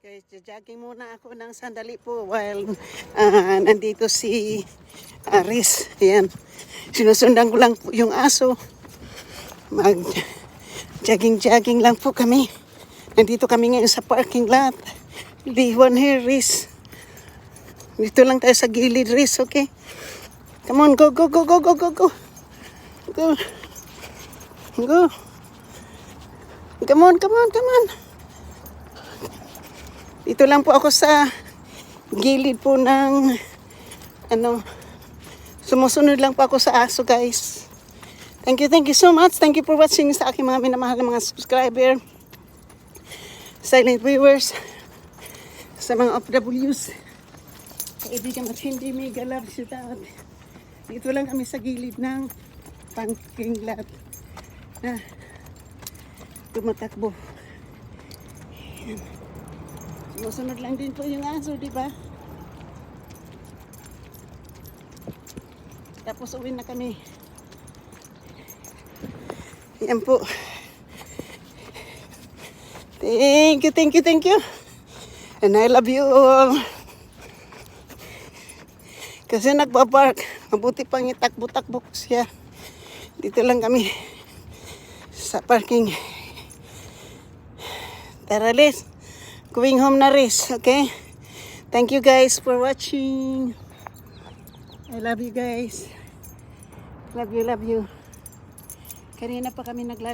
Guys, jogging muna ako ng sandali po while nandito si Aris. Ayan. Sinusundan ko lang po yung aso. Jogging lang po kami. Nandito kami ngayon sa parking lot. Liwan here, Riz. Dito lang tayo sa gilid, Riz, okay? Come on, go. Go. Go. Come on. Dito lang po ako sa gilid po ng sumusunod lang po ako sa aso, guys. Thank you so much. Thank you for watching sa aking mga minamahal na mga subscriber, silent viewers, sa mga OFWs, kaibigan at hindi mega love shout out. Dito lang kami sa gilid ng parking lot na tumatakbo. Ayan. Sumusunod lang din po yung aso, di ba? Tapos uwi na kami. Yan po. Thank you. And I love you all. Kasi nagbabark. Mabuti pang itakbo-takbo ko siya. Dito lang kami sa parking. Tara, Liz. Going home na, Riz. Okay? Thank you guys for watching. I love you guys. Love you. Kanina pa kami naglalakad.